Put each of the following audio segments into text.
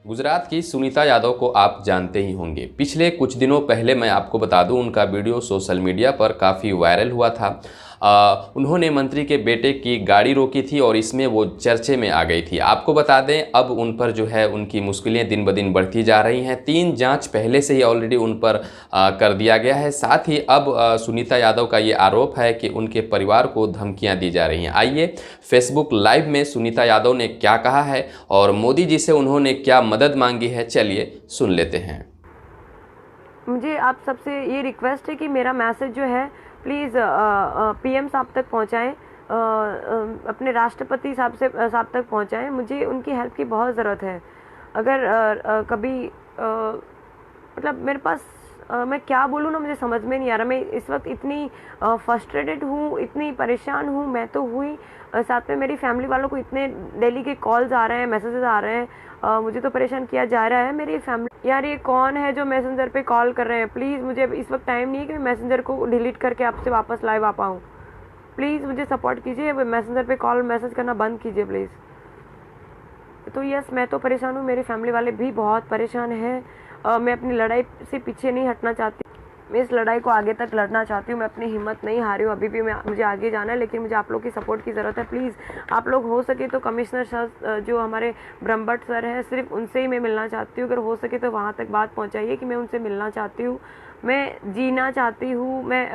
गुजरात की सुनीता यादव को आप जानते ही होंगे। पिछले कुछ दिनों पहले मैं आपको बता दूं, उनका वीडियो सोशल मीडिया पर काफ़ी वायरल हुआ था। उन्होंने मंत्री के बेटे की गाड़ी रोकी थी और इसमें वो चर्चे में आ गई थी। आपको बता दें, अब उन पर जो है उनकी मुश्किलें दिन ब दिन बढ़ती जा रही हैं। 3 जांच पहले से ही ऑलरेडी उन पर कर दिया गया है। साथ ही अब सुनीता यादव का ये आरोप है कि उनके परिवार को धमकियां दी जा रही हैं। आइए फेसबुक लाइव में सुनीता यादव ने क्या कहा है और मोदी जी से उन्होंने क्या मदद मांगी है, चलिए सुन लेते हैं। मुझे आप सबसे ये रिक्वेस्ट है कि मेरा मैसेज जो है प्लीज़ पीएम साहब तक पहुंचाएं, अपने राष्ट्रपति साहब तक पहुंचाएं। मुझे उनकी हेल्प की बहुत ज़रूरत है। अगर कभी मतलब मेरे पास मैं क्या बोलूँ ना, मुझे समझ में नहीं आ रहा। मैं इस वक्त इतनी फ्रस्ट्रेटेड हूँ, इतनी परेशान हूँ। मैं तो हुई, साथ में मेरी फैमिली वालों को इतने डेली के कॉल्स आ रहे हैं, मैसेजेस आ रहे हैं। मुझे तो परेशान किया जा रहा है। मेरी फैमिली, यार ये कौन है जो मैसेंजर पे कॉल कर रहे हैं? प्लीज़, मुझे इस वक्त टाइम नहीं है कि मैं मैसेंजर को डिलीट करके आपसे वापस लाइव आ पाऊँ। प्लीज़ मुझे सपोर्ट कीजिए, मैसेंजर पे कॉल मैसेज करना बंद कीजिए प्लीज़। तो यस, मैं तो परेशान हूँ, मेरी फैमिली वाले भी बहुत परेशान हैं। मैं अपनी लड़ाई से पीछे नहीं हटना चाहती। मैं इस लड़ाई को आगे तक लड़ना चाहती हूँ। मैं अपनी हिम्मत नहीं हारी हूँ, अभी भी मुझे आगे जाना है, लेकिन मुझे आप लोग की सपोर्ट की ज़रूरत है। प्लीज़ आप लोग हो सके तो कमिश्नर सर जो हमारे ब्रह्मभट्ट सर हैं, सिर्फ उनसे ही मैं मिलना चाहती हूँ। अगर हो सके तो वहाँ तक बात पहुँचाइए कि मैं उनसे मिलना चाहती हूँ, मैं जीना चाहती हूँ। मैं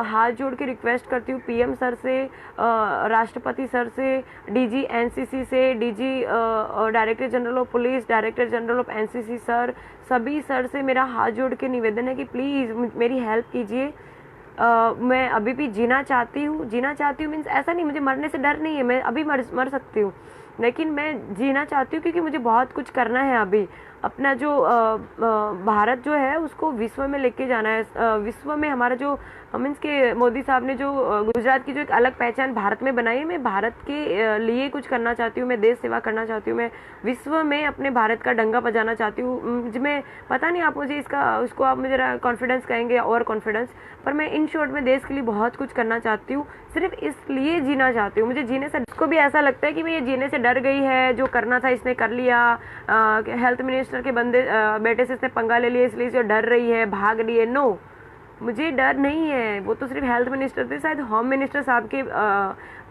हाथ जोड़ के रिक्वेस्ट करती हूँ पीएम सर से, राष्ट्रपति सर से, डीजी एनसीसी से, DG director general of police, director general of NCC sir, सभी सर से मेरा हाथ जोड़ के निवेदन है कि प्लीज़ मेरी हेल्प कीजिए। मैं अभी भी जीना चाहती हूँ। जीना चाहती हूँ मीन्स ऐसा नहीं, मुझे मरने से डर नहीं है, मैं अभी मर सकती हूँ, लेकिन मैं जीना चाहती हूँ क्योंकि मुझे बहुत कुछ करना है अभी। अपना जो भारत जो है उसको विश्व में लेके जाना है। विश्व में हमारा जो मीन्स के मोदी साहब ने जो गुजरात की जो एक अलग पहचान भारत में बनाई है, मैं भारत के लिए कुछ करना चाहती हूँ। मैं देश सेवा करना चाहती हूँ। मैं विश्व में अपने भारत का डंका बजाना चाहती हूँ। मैं पता नहीं, आप मुझे उसको आप मुझे कॉन्फिडेंस कहेंगे और कॉन्फिडेंस, पर मैं इन शॉर्ट में देश के लिए बहुत कुछ करना चाहती हूँ। सिर्फ इसलिए जीना चाहती हूँ। मुझे जीने से, उसको भी ऐसा लगता है कि मैं ये जीने से डर गई है, जो करना था इसने कर लिया, हेल्थ मिनिस्टर के बेटे से इसने पंगा ले लिया, इसलिए जो डर रही है, भाग रही है। नो, मुझे डर नहीं है। वो तो सिर्फ हेल्थ मिनिस्टर थे, शायद होम मिनिस्टर साहब के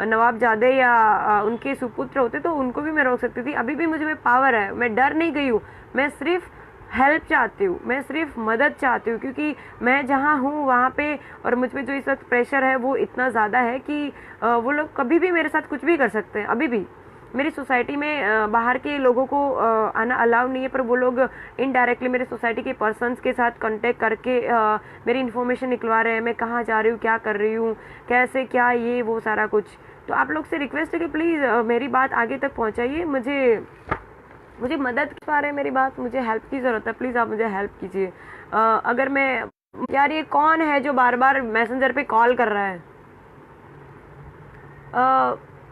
नवाबजादे या उनके सुपुत्र होते तो उनको भी मैं रोक सकती थी। अभी भी मुझे में पावर है, मैं डर नहीं गई हूँ। मैं सिर्फ हेल्प चाहती हूँ, मैं सिर्फ मदद चाहती हूँ, क्योंकि मैं जहाँ हूँ वहाँ पे और मुझ पे जो इस वक्त प्रेशर है वो इतना ज़्यादा है कि वो लोग कभी भी मेरे साथ कुछ भी कर सकते हैं। अभी भी मेरी सोसाइटी में बाहर के लोगों को आना अलाउ नहीं है, पर वो लोग इनडायरेक्टली मेरे सोसाइटी के पर्सन्स के साथ कांटेक्ट करके मेरी इन्फॉर्मेशन निकलवा रहे हैं, मैं कहाँ जा रही हूँ, क्या कर रही हूँ, कैसे क्या, ये वो सारा कुछ। तो आप लोग से रिक्वेस्ट है कि प्लीज़ मेरी बात आगे तक पहुँचाइए। मुझे मदद पा रहे हैं मेरी बात, मुझे हेल्प की ज़रूरत है। प्लीज़ आप मुझे हेल्प कीजिए। अगर मैं, यार ये कौन है जो बार बार मैसेंजर पे कॉल कर रहा है?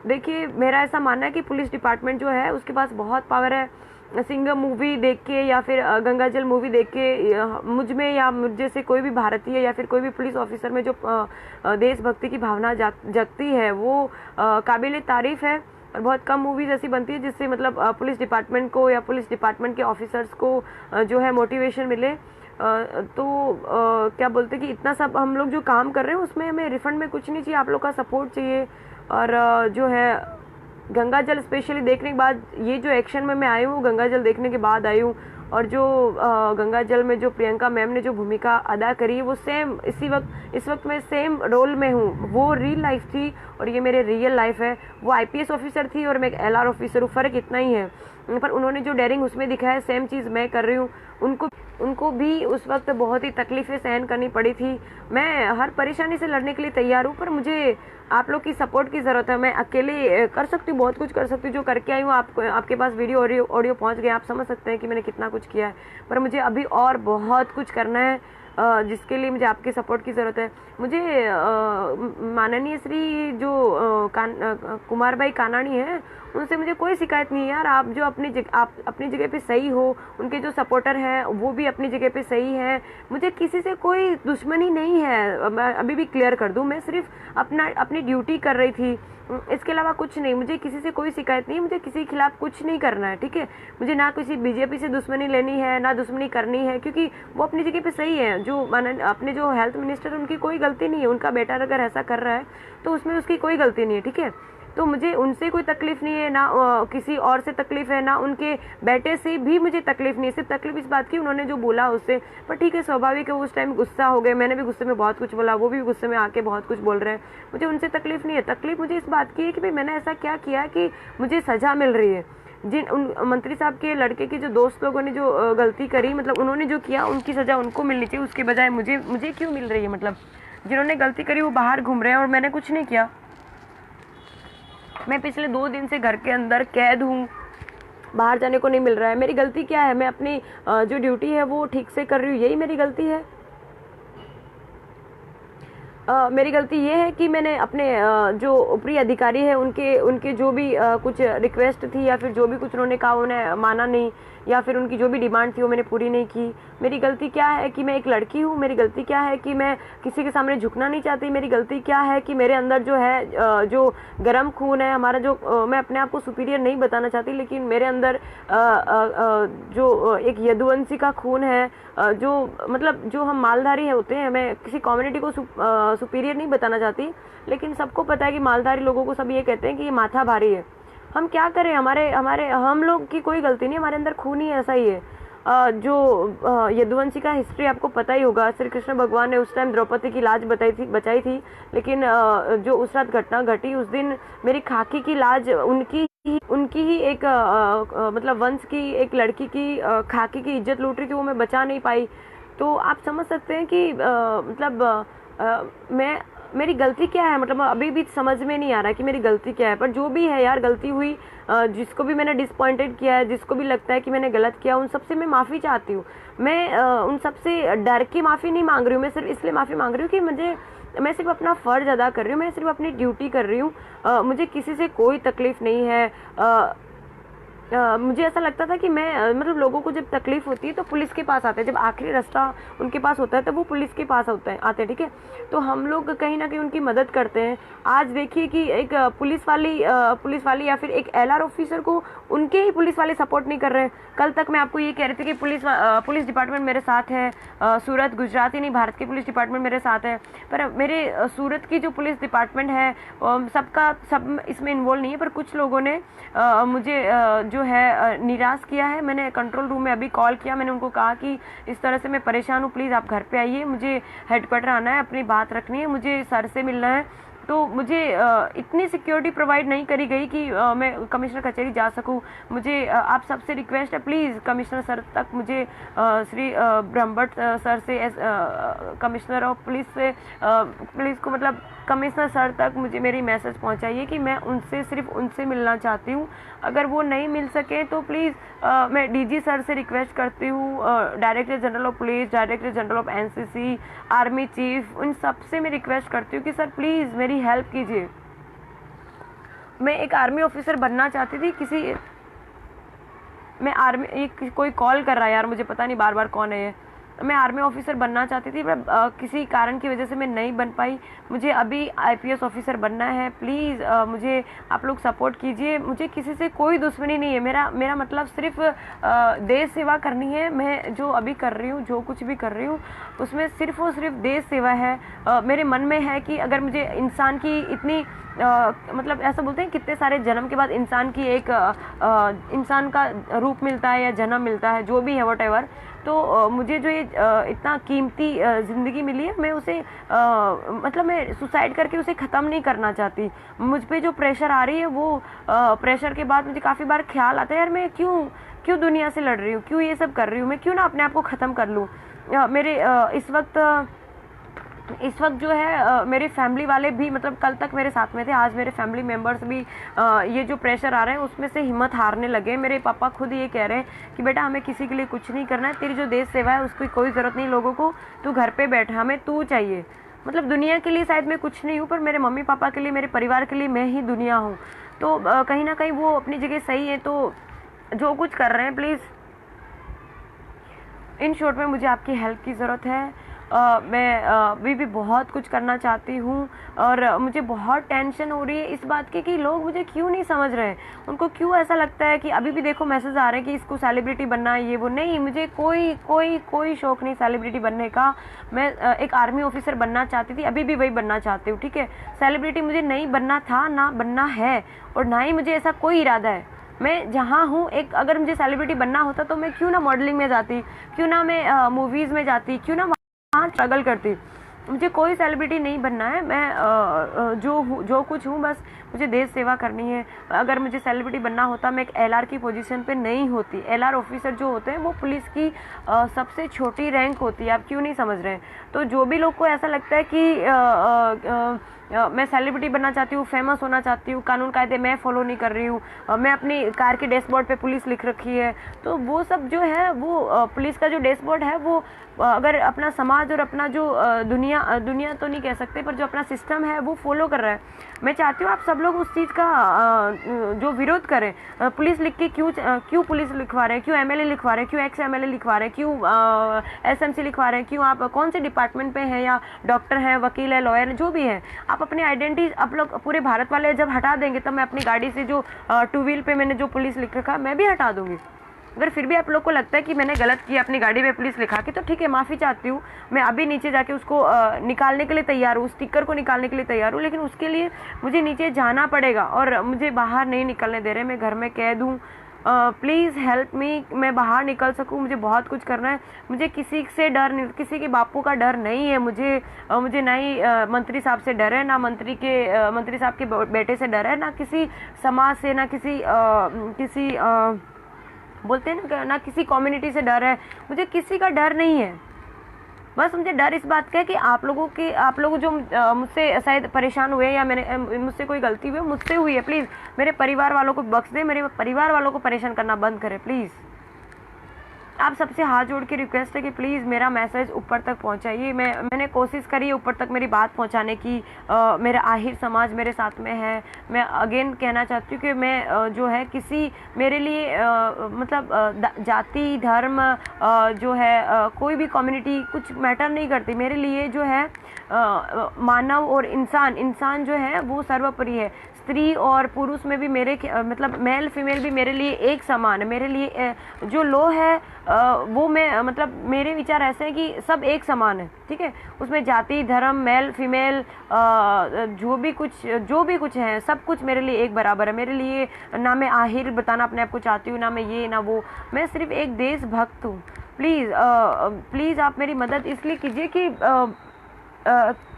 देखिए, मेरा ऐसा मानना है कि पुलिस डिपार्टमेंट जो है उसके पास बहुत पावर है। सिंघम मूवी देख के या फिर गंगाजल मूवी देख के मुझ में या मुझ जैसे कोई भी भारतीय या फिर कोई भी पुलिस ऑफिसर में जो देशभक्ति की भावना जगती है वो काबिल तारीफ़ है। और बहुत कम मूवीज़ ऐसी बनती है जिससे मतलब पुलिस डिपार्टमेंट को या पुलिस डिपार्टमेंट के ऑफिसर्स को जो है मोटिवेशन मिले। तो क्या बोलते हैं कि इतना सब हम लोग जो काम कर रहे हैं उसमें हमें रिफंड में कुछ नहीं चाहिए, आप लोग का सपोर्ट चाहिए। और जो है गंगाजल स्पेशली देखने के बाद, ये जो एक्शन में मैं आई हूँ गंगाजल देखने के बाद आई हूँ, और जो गंगाजल में जो प्रियंका मैम ने जो भूमिका अदा करी है वो सेम इस वक्त मैं सेम रोल में हूँ। वो रियल लाइफ थी और ये मेरे रियल लाइफ है। वो आईपीएस ऑफिसर थी और मैं एक एलआर ऑफिसर हूँ, फ़र्क इतना ही है। पर उन्होंने जो डेयरिंग उसमें दिखाया, सेम चीज़ मैं कर रही हूँ। उनको भी उस वक्त बहुत ही तकलीफ़ें सहन करनी पड़ी थी। मैं हर परेशानी से लड़ने के लिए तैयार हूँ, पर मुझे आप लोग की सपोर्ट की ज़रूरत है। मैं अकेले कर सकती हूँ, बहुत कुछ कर सकती हूँ। जो करके आई हूँ आपके पास वीडियो ऑडियो पहुँच गया, आप समझ सकते हैं कि मैंने कितना कुछ किया है। पर मुझे अभी और बहुत कुछ करना है, जिसके लिए मुझे आपके सपोर्ट की ज़रूरत है। मुझे माननीय श्री जो कुमार भाई कानाणी हैं, उनसे मुझे कोई शिकायत नहीं है यार। आप अपनी जगह पे सही हो, उनके जो सपोर्टर हैं वो भी अपनी जगह पे सही हैं। मुझे किसी से कोई दुश्मनी नहीं है, मैं अभी भी क्लियर कर दूं। मैं सिर्फ अपनी ड्यूटी कर रही थी। इसके अलावा कुछ नहीं, मुझे किसी से कोई शिकायत नहीं है, मुझे किसी के खिलाफ कुछ नहीं करना है, ठीक है। मुझे ना किसी बीजेपी से दुश्मनी लेनी है, ना दुश्मनी करनी है, क्योंकि वो अपनी जगह पे सही है। जो अपने जो हेल्थ मिनिस्टर उनकी कोई गलती नहीं है, उनका बेटा अगर ऐसा कर रहा है तो उसमें उसकी कोई गलती नहीं है, ठीक है। तो मुझे उनसे कोई तकलीफ नहीं है, ना किसी और से तकलीफ है, ना उनके बेटे से भी मुझे तकलीफ नहीं है। सिर्फ तकलीफ इस बात की उन्होंने जो बोला उससे, पर ठीक है, स्वाभाविक है, उस टाइम गुस्सा हो गए, मैंने भी गुस्से में बहुत कुछ बोला, वो भी गुस्से में आके बहुत कुछ बोल रहे हैं। मुझे उनसे तकलीफ नहीं है। तकलीफ मुझे इस बात की है कि भाई मैंने ऐसा क्या किया कि मुझे सजा मिल रही है। जिन उन मंत्री साहब के लड़के के जो दोस्त लोगों ने जो गलती करी, मतलब उन्होंने जो किया उनकी सजा उनको मिलनी चाहिए, उसके बजाय मुझे क्यों मिल रही है। मतलब जिन्होंने गलती करी वो बाहर घूम रहे हैं और मैंने कुछ नहीं किया। मैं पिछले 2 दिन से घर के अंदर कैद हूँ, बाहर जाने को नहीं मिल रहा है। मेरी गलती क्या है? मैं अपनी जो ड्यूटी है वो ठीक से कर रही हूँ, यही मेरी गलती है। मेरी गलती ये है कि मैंने अपने जो ऊपरी अधिकारी है उनके जो भी कुछ रिक्वेस्ट थी या फिर जो भी कुछ उन्होंने कहा उन्हें माना नहीं, या फिर उनकी जो भी डिमांड थी वो मैंने पूरी नहीं की। मेरी गलती क्या है कि मैं एक लड़की हूँ। मेरी गलती क्या है कि मैं किसी के सामने झुकना नहीं चाहती। मेरी गलती क्या है कि मेरे अंदर जो है जो गर्म खून है हमारा, जो मैं अपने आप को सुपीरियर नहीं बताना चाहती, लेकिन मेरे अंदर जो एक यदुवंशी का खून है, जो मतलब जो हम मालधारी होते हैं, मैं किसी कम्युनिटी को सुपीरियर नहीं बताना चाहती, लेकिन सबको पता है कि मालधारी लोगों को सब ये कहते हैं कि ये माथा भारी है। हम क्या करें, हमारे हम लोग की कोई गलती नहीं, हमारे अंदर खून ही ऐसा ही है। जो यदुवंशी का हिस्ट्री आपको पता ही होगा। श्री कृष्ण भगवान ने उस टाइम द्रौपदी की लाज बचाई थी, लेकिन जो उस रात घटना घटी उस दिन मेरी खाकी की लाज उनकी ही एक मतलब वंश की एक लड़की की खाकी की इज्जत लूट रही थी, वो मैं बचा नहीं पाई। तो आप समझ सकते हैं कि मेरी गलती क्या है। मतलब अभी भी समझ में नहीं आ रहा है कि मेरी गलती क्या है, पर जो भी है यार, गलती हुई। जिसको भी मैंने डिसपॉइंटेड किया है, जिसको भी लगता है कि मैंने गलत किया, उन सबसे मैं माफ़ी चाहती हूँ। मैं उन सबसे डर के माफ़ी नहीं मांग रही हूँ, मैं सिर्फ इसलिए माफ़ी मांग रही हूँ कि मैं सिर्फ अपना फ़र्ज़ अदा कर रही हूँ, मैं सिर्फ अपनी ड्यूटी कर रही हूँ। मुझे किसी से कोई तकलीफ़ नहीं है। मुझे ऐसा लगता था कि मैं मतलब लोगों को जब तकलीफ होती है तो पुलिस के पास आते हैं, जब आखिरी रास्ता उनके पास होता है तब वो पुलिस के पास आते हैं, ठीक है। तो हम लोग कहीं ना कहीं उनकी मदद करते हैं। आज देखिए कि एक पुलिस वाली या फिर एक LR ऑफिसर को उनके ही पुलिस वाले सपोर्ट नहीं कर रहे हैं। कल तक मैं आपको ये कह रही थी कि पुलिस डिपार्टमेंट मेरे साथ है, सूरत गुजरात ही नहीं भारत के पुलिस डिपार्टमेंट मेरे साथ है, पर मेरे सूरत की जो पुलिस डिपार्टमेंट है सब इसमें इन्वॉल्व नहीं है। पर कुछ लोगों ने मुझे जो है निराश किया है। मैंने कंट्रोल रूम में अभी कॉल किया, मैंने उनको कहा कि इस तरह से मैं परेशान हूँ, प्लीज़ आप घर पे आइए, मुझे हेडक्वार्टर आना है, अपनी बात रखनी है, मुझे सर से मिलना है। तो मुझे इतनी सिक्योरिटी प्रोवाइड नहीं करी गई कि मैं कमिश्नर कचहरी जा सकूं। मुझे आप सबसे रिक्वेस्ट है, प्लीज़ कमिश्नर सर तक मुझे श्री ब्रह्मभट्ट सर से कमिश्नर ऑफ पुलिस से पुलिस को मतलब कमिश्नर सर तक मुझे मेरी मैसेज पहुंचाइए कि मैं सिर्फ उनसे मिलना चाहती हूं। अगर वो नहीं मिल सके तो प्लीज़ मैं DG सर से रिक्वेस्ट करती हूँ, director general of police, director general of NCC, army chief, उन सब से मैं रिक्वेस्ट करती हूँ कि सर प्लीज़ मेरी हेल्प कीजिए। मैं एक आर्मी ऑफिसर बनना चाहती थी। कोई कॉल कर रहा है यार, मुझे पता नहीं बार बार कौन है ये। मैं आर्मी ऑफिसर बनना चाहती थी, पर किसी कारण की वजह से मैं नहीं बन पाई। मुझे अभी IPS ऑफिसर बनना है। प्लीज़ मुझे आप लोग सपोर्ट कीजिए। मुझे किसी से कोई दुश्मनी नहीं है। मेरा मतलब सिर्फ देश सेवा करनी है। मैं जो अभी कर रही हूँ, जो कुछ भी कर रही हूँ, उसमें सिर्फ और सिर्फ देश सेवा है। मेरे मन में है कि अगर मुझे इंसान की इतनी मतलब ऐसा बोलते हैं कितने सारे जन्म के बाद इंसान की एक इंसान का रूप मिलता है या जन्म मिलता है, जो भी है व्हाटएवर। तो मुझे जो ये इतना कीमती ज़िंदगी मिली है, मैं उसे मतलब मैं सुसाइड करके उसे ख़त्म नहीं करना चाहती। मुझ पे जो प्रेशर आ रही है वो प्रेशर के बाद मुझे काफ़ी बार ख्याल आता है, यार मैं क्यों दुनिया से लड़ रही हूँ, क्यों ये सब कर रही हूँ, मैं क्यों ना अपने आप को ख़त्म कर लूँ। मेरे इस वक्त जो है मेरे फैमिली वाले भी मतलब कल तक मेरे साथ में थे, आज मेरे फैमिली मेम्बर्स भी ये जो प्रेशर आ रहे हैं उसमें से हिम्मत हारने लगे। मेरे पापा खुद ये कह रहे हैं कि बेटा हमें किसी के लिए कुछ नहीं करना है, तेरी जो देश सेवा है उसकी कोई ज़रूरत नहीं लोगों को, तू घर पे बैठ, हमें तू चाहिए। मतलब दुनिया के लिए शायद मैं कुछ नहीं हूँ, पर मेरे मम्मी पापा के लिए, मेरे परिवार के लिए मैं ही दुनिया हूँ। तो कहीं ना कहीं वो अपनी जगह सही है। तो जो कुछ कर रहे हैं प्लीज़, इन शॉर्ट में मुझे आपकी हेल्प की ज़रूरत है। मैं अभी भी बहुत कुछ करना चाहती हूँ और मुझे बहुत टेंशन हो रही है इस बात की कि लोग मुझे क्यों नहीं समझ रहे हैं। उनको क्यों ऐसा लगता है कि अभी भी देखो मैसेज आ रहे हैं कि इसको सेलिब्रिटी बनना है, ये वो। नहीं, मुझे कोई कोई कोई शौक नहीं सेलिब्रिटी बनने का। मैं एक आर्मी ऑफिसर बनना चाहती थी, अभी भी वही बनना चाहती हूँ, ठीक है। सेलिब्रिटी मुझे नहीं बनना था, ना बनना है, और ना ही मुझे ऐसा कोई इरादा है। मैं जहाँ हूँ, एक अगर मुझे सेलिब्रिटी बनना होता तो मैं क्यों ना मॉडलिंग में जाती, क्यों ना मैं मूवीज़ में जाती, क्यों ना वहाँ स्ट्रगल करती। मुझे कोई सेलिब्रिटी नहीं बनना है। मैं जो कुछ हूँ, बस मुझे देश सेवा करनी है। अगर मुझे सेलिब्रिटी बनना होता, मैं एक एलआर की पोजीशन पे नहीं होती। एलआर ऑफिसर जो होते हैं वो पुलिस की सबसे छोटी रैंक होती है। आप क्यों नहीं समझ रहे हैं? तो जो भी लोग को ऐसा लगता है कि मैं सेलिब्रिटी बनना चाहती हूँ, फेमस होना चाहती हूँ, कानून कायदे मैं फॉलो नहीं कर रही हूँ, मैं अपनी कार के डैशबोर्ड पे पुलिस लिख रखी है, तो वो सब जो है वो पुलिस का जो डैशबोर्ड है वो अगर अपना समाज और अपना जो दुनिया तो नहीं कह सकते, पर जो अपना सिस्टम है वो फॉलो कर रहा है। मैं चाहती हूँ आप सब लोग उस चीज़ का जो विरोध करें। पुलिस लिख के क्यों पुलिस लिखवा रहे हैं, क्यों एमएलए लिखवा रहे हैं, क्यों एक्स एमएलए लिखवा रहे हैं, क्यों एसएमसी लिखवा रहे हैं, क्यों आप कौन से डिपार्टमेंट पे हैं, या डॉक्टर हैं, वकील है, लॉयर, जो भी है, आप अपनी आइडेंटिटी आप लोग पूरे भारत वाले जब हटा देंगे तब मैं अपनी गाड़ी से जो टू व्हील पे मैंने जो पुलिस लिख रखा है मैं भी हटा दूंगी। अगर फिर भी आप लोग को लगता है कि मैंने गलत किया अपनी गाड़ी में पुलिस लिखा के, तो ठीक है, माफ़ी चाहती हूँ। मैं अभी नीचे जाके उसको निकालने के लिए तैयार हूँ, स्टिकर को निकालने के लिए तैयार हूँ, लेकिन उसके लिए मुझे नीचे जाना पड़ेगा और मुझे बाहर नहीं निकलने दे रहे। मैं घर में कह दूँ प्लीज़ हेल्प मी, मैं बाहर निकल सकूँ, मुझे बहुत कुछ करना है। मुझे किसी से डर नहीं, किसी के बापू का डर नहीं है। मुझे ना ही मंत्री साहब से डर है, ना मंत्री साहब के बेटे से डर है, ना किसी समाज से, ना किसी बोलते हैं ना किसी कम्युनिटी से डर है। मुझे किसी का डर नहीं है। बस मुझे डर इस बात का है कि आप लोग जो मुझसे शायद परेशान हुए या मुझसे कोई गलती हुई, मुझसे हुई है, प्लीज़ मेरे परिवार वालों को बख्श दें, मेरे परिवार वालों को परेशान करना बंद करें प्लीज़। आप सबसे हाथ जोड़ के रिक्वेस्ट है कि प्लीज़ मेरा मैसेज ऊपर तक पहुंचाइए। मैंने कोशिश करी है ऊपर तक मेरी बात पहुंचाने की। मेरा आहिर समाज मेरे साथ में है। मैं अगेन कहना चाहती हूँ कि मैं जो है किसी मेरे लिए मतलब जाति धर्म जो है कोई भी कम्युनिटी कुछ मैटर नहीं करती। मेरे लिए जो है मानव और इंसान जो है वो सर्वोपरि है। स्त्री और पुरुष में भी मेरे मतलब मेल फीमेल भी मेरे लिए एक समान है। मेरे लिए जो लॉ है वो मैं मतलब मेरे विचार ऐसे हैं कि सब एक समान है, ठीक है। उसमें जाति धर्म मेल फीमेल जो भी कुछ है सब कुछ मेरे लिए एक बराबर है। मेरे लिए ना मैं आहिर बताना अपने आप को चाहती हूँ, ना मैं ये ना वो। मैं सिर्फ एक देशभक्त हूँ। प्लीज़ आप मेरी मदद इसलिए कीजिए कि